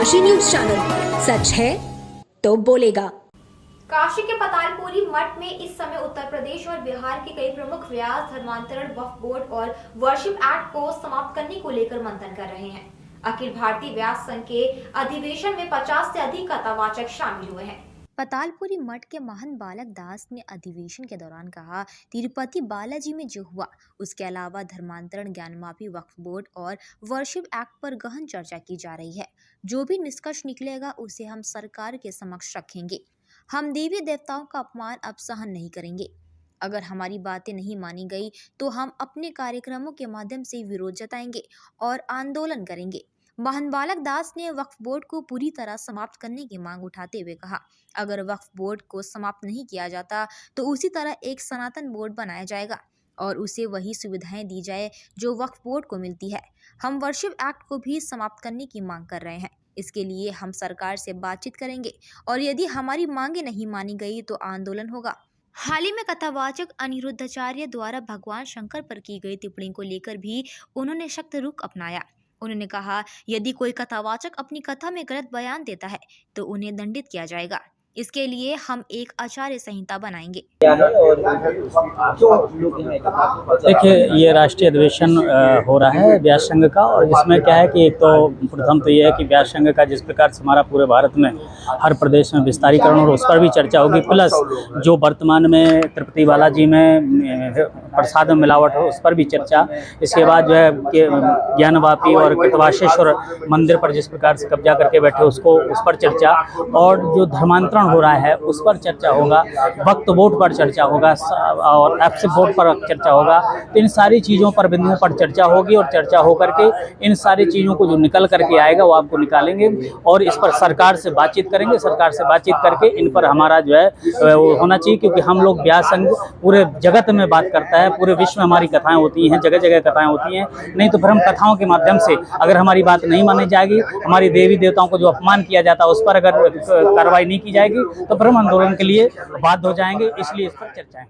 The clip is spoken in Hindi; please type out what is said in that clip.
काशी न्यूज चैनल, सच है तो बोलेगा। काशी के पतालपुरी मठ में इस समय उत्तर प्रदेश और बिहार के कई प्रमुख व्यास धर्मांतरण वक्फ बोर्ड और वर्शिप एक्ट को समाप्त करने को लेकर मंथन कर रहे हैं। अखिल भारतीय व्यास संघ के अधिवेशन में 50 से अधिक कथावाचक शामिल हुए हैं। पतालपुरी मठ के महंत बालक दास ने अधिवेशन के दौरान कहा, तिरुपति बालाजी में जो हुआ उसके अलावा धर्मांतरण, ज्ञानवापी, वक्फ बोर्ड और वर्शिप एक्ट पर गहन चर्चा की जा रही है। जो भी निष्कर्ष निकलेगा उसे हम सरकार के समक्ष रखेंगे। हम देवी देवताओं का अपमान अब सहन नहीं करेंगे। अगर हमारी बातें नहीं मानी गई तो हम अपने कार्यक्रमों के माध्यम से विरोध जताएंगे और आंदोलन करेंगे। महंत बालक दास ने वक्फ बोर्ड को पूरी तरह समाप्त करने की मांग उठाते हुए कहा, अगर वक्फ बोर्ड को समाप्त नहीं किया जाता तो उसी तरह एक सनातन बोर्ड बनाया जाएगा और उसे वही सुविधाएं दी जाए जो वक्फ बोर्ड को मिलती है। हम वर्शिप एक्ट को भी समाप्त करने की मांग कर रहे हैं। इसके लिए हम सरकार से बातचीत करेंगे और यदि हमारी मांगे नहीं मानी गई तो आंदोलन होगा। हाल ही में कथावाचक अनिरुद्धाचार्य द्वारा भगवान शंकर पर की गई टिप्पणी को लेकर भी उन्होंने सख्त रुख अपनाया। उन्होंने कहा, यदि कोई कथावाचक अपनी कथा में गलत बयान देता है तो उन्हें दंडित किया जाएगा। इसके लिए हम एक आचार्य संहिता बनाएंगे। देखिए, ये राष्ट्रीय अधिवेशन हो रहा है व्यास संघ का, और इसमें क्या है कि एक तो प्रथम तो ये है कि व्यास संघ का जिस प्रकार से हमारा पूरे भारत में हर प्रदेश में विस्तारीकरण और उस पर भी चर्चा होगी, प्लस जो वर्तमान में तिरुपति बालाजी में प्रसाद में मिलावट हो उस पर भी चर्चा। इसके बाद जो है कि ज्ञानवापी और कृतवासेश्वर मंदिर पर जिस प्रकार से कब्जा करके बैठे उसको उस पर चर्चा, और जो धर्मांतरण हो रहा है उस पर चर्चा होगा, वक्फ बोर्ड पर चर्चा होगा और एफसी बोर्ड पर चर्चा होगा। तो इन सारी चीज़ों पर, बिंदुओं पर चर्चा होगी और चर्चा होकर के इन सारी चीज़ों को जो निकल करके आएगा वो आपको निकालेंगे और इस पर सरकार से बातचीत करेंगे। सरकार से बातचीत करके इन पर हमारा जो है वो होना चाहिए, क्योंकि हम लोग व्यास संघ पूरे जगत में बात करता है, पूरे विश्व में हमारी कथाएं होती हैं, जगह जगह कथाएं होती हैं। नहीं तो फिर हम कथाओं के माध्यम से अगर हमारी बात नहीं मानी जाएगी, हमारी देवी देवताओं को जो अपमान किया जाता है उस पर अगर कार्रवाई नहीं की जाएगी तो फिर हम आंदोलन के लिए बाध्य हो जाएंगे। इसलिए इस पर चर्चाएं